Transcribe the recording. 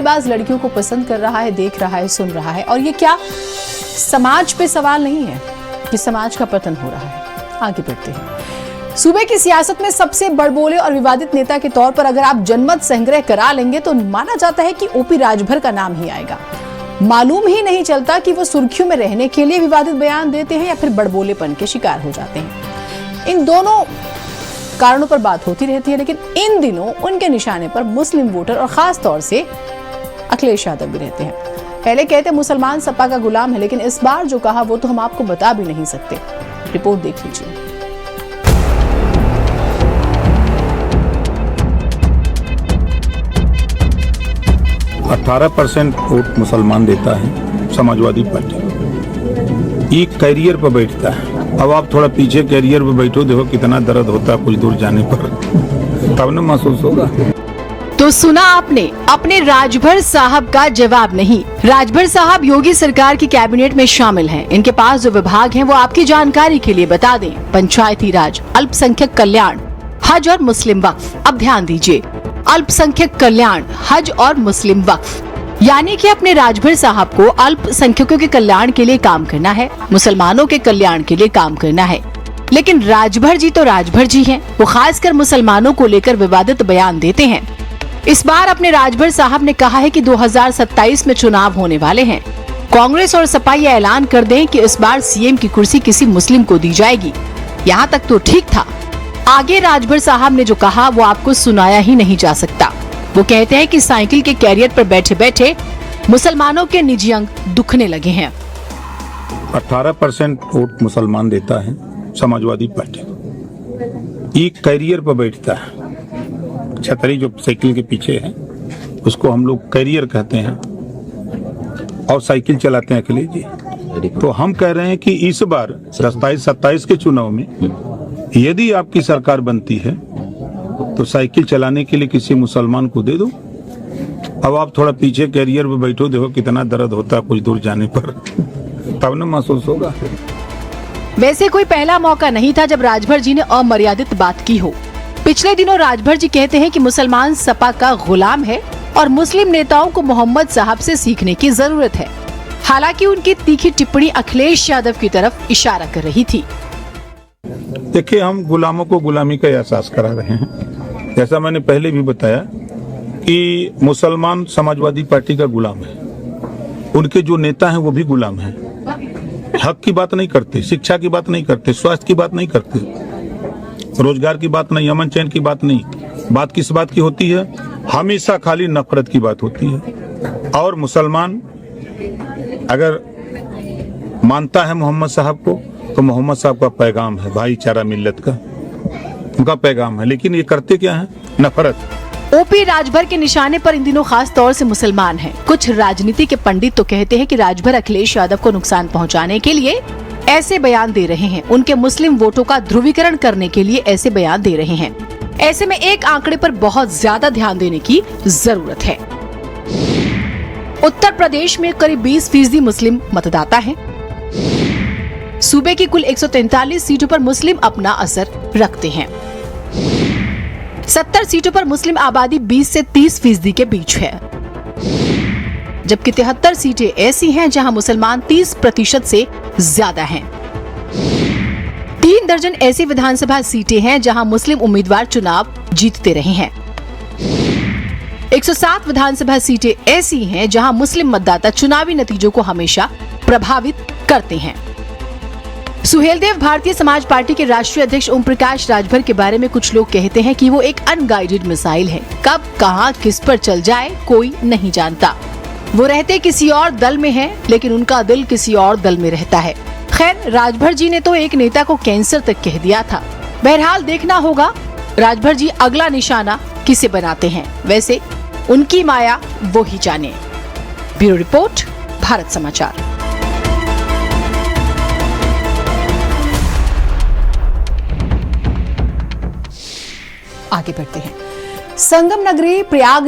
धोखेबाज लड़कियों को पसंद कर रहा है, देख रहा है, सुन रहा है। और ये क्या समाज पे सवाल नहीं है कि समाज का पतन हो रहा है। आगे बढ़ते हैं। सूबे की सियासत में सबसे बड़बोले और विवादित नेता के तौर पर अगर आप जनमत संग्रह करा लेंगे तो माना जाता है कि ओपी राजभर का नाम ही आएगा। मालूम ही नहीं चलता कि वो सुर्खियों में रहने के लिए विवादित बयान देते हैं या फिर बड़बोलेपन के शिकार हो जाते हैं। इन दोनों कारणों पर बात होती रहती है, लेकिन इन दिनों उनके निशाने पर मुस्लिम वोटर और खास तौर से अखिलेश यादव भी रहते हैं। पहले कहते मुसलमान सपा का गुलाम है, लेकिन इस बार जो कहा वो तो हम आपको बता भी नहीं सकते। रिपोर्ट देख लीजिए। 18% वोट मुसलमान देता है समाजवादी पार्टी। एक कैरियर पर बैठता है। अब आप थोड़ा पीछे कैरियर पर बैठो, देखो कितना दर्द होता है कुछ दूर जाने पर, तब न महसूस होगा। तो सुना आपने अपने राजभर साहब का जवाब नहीं। राजभर साहब योगी सरकार की कैबिनेट में शामिल हैं। इनके पास जो विभाग हैं वो आपकी जानकारी के लिए बता दें। पंचायती राज, अल्पसंख्यक कल्याण, हज और मुस्लिम वक्फ। अब ध्यान दीजिए, अल्पसंख्यक कल्याण, हज और मुस्लिम वक्फ, यानी कि अपने राजभर साहब को अल्पसंख्यकों के कल्याण के लिए काम करना है, मुसलमानों के कल्याण के लिए काम करना है। लेकिन राजभर जी तो राजभर जी हैं, वो खासकर मुसलमानों को लेकर विवादित बयान देते हैं। इस बार अपने राजभर साहब ने कहा है कि 2027 में चुनाव होने वाले हैं। कांग्रेस और सपा ये ऐलान कर दें कि इस बार सीएम की कुर्सी किसी मुस्लिम को दी जाएगी। यहाँ तक तो ठीक था। आगे राजभर साहब ने जो कहा वो आपको सुनाया ही नहीं जा सकता। वो कहते हैं कि साइकिल के कैरियर पर बैठे बैठे मुसलमानों के निजी अंग दुखने लगे हैं। 18% वोट मुसलमान देता है समाजवादी पार्टी। एक कैरियर पर बैठता है। छतरी जो साइकिल के पीछे है उसको हम लोग कैरियर कहते हैं, और साइकिल चलाते हैं अखिलेश जी। तो हम कह रहे हैं कि इस बार 27-27 के चुनाव में यदि आपकी सरकार बनती है तो साइकिल चलाने के लिए किसी मुसलमान को दे दो। अब आप थोड़ा पीछे कैरियर पे बैठो, देखो कितना दर्द होता है कुछ दूर जाने पर, तब न महसूस होगा। वैसे कोई पहला मौका नहीं था जब राजभर जी ने अमर्यादित बात की हो। पिछले दिनों राजभर जी कहते हैं कि मुसलमान सपा का गुलाम है और मुस्लिम नेताओं को मोहम्मद साहब से सीखने की जरूरत है। हालांकि उनकी तीखी टिप्पणी अखिलेश यादव की तरफ इशारा कर रही थी। देखिए, हम गुलामों को गुलामी का एहसास करा रहे हैं। जैसा मैंने पहले भी बताया कि मुसलमान समाजवादी पार्टी का गुलाम है, उनके जो नेता हैं वो भी गुलाम हैं। हक की बात नहीं करते, शिक्षा की बात नहीं करते, स्वास्थ्य की बात नहीं करते, रोजगार की बात नहीं, अमन चैन की बात नहीं। बात किस बात की होती है? हमेशा खाली नफरत की बात होती है। और मुसलमान अगर मानता है मोहम्मद साहब को तो मोहम्मद साहब का पैगाम है भाईचारा मिल्लत का, उनका पैगाम है। लेकिन ये करते क्या है? नफरत। ओपी राजभर के निशाने पर इन दिनों खास तौर से मुसलमान हैं। कुछ राजनीति के पंडित तो कहते हैं कि राजभर अखिलेश यादव को नुकसान पहुंचाने के लिए ऐसे बयान दे रहे हैं, उनके मुस्लिम वोटों का ध्रुवीकरण करने के लिए ऐसे बयान दे रहे हैं। ऐसे में एक आंकड़े पर बहुत ज्यादा ध्यान देने की जरूरत है। उत्तर प्रदेश में करीब 20% मुस्लिम मतदाता हैं। सूबे की कुल 143 सीटों पर मुस्लिम अपना असर रखते हैं। 70 सीटों पर मुस्लिम आबादी 20 से 30% के बीच है, जबकि 73 सीटें ऐसी हैं जहां मुसलमान 30% से ज्यादा हैं। 3 दर्जन ऐसी विधानसभा सीटें हैं जहां मुस्लिम उम्मीदवार चुनाव जीतते रहे हैं। 107 विधानसभा सीटें ऐसी हैं जहां मुस्लिम मतदाता चुनावी नतीजों को हमेशा प्रभावित करते हैं। सुहेलदेव भारतीय समाज पार्टी के राष्ट्रीय अध्यक्ष ओम प्रकाश राजभर के बारे में कुछ लोग कहते हैं कि वो एक अनगाइडेड मिसाइल है। कब, कहां, किस पर चल जाए कोई नहीं जानता। वो रहते किसी और दल में हैं, लेकिन उनका दिल किसी और दल में रहता है। खैर, राजभर जी ने तो एक नेता को कैंसर तक कह दिया था। बहरहाल देखना होगा राजभर जी अगला निशाना किसे बनाते हैं। वैसे उनकी माया वो ही जाने। ब्यूरो रिपोर्ट, भारत समाचार। आगे बढ़ते हैं। संगम नगरी प्रयाग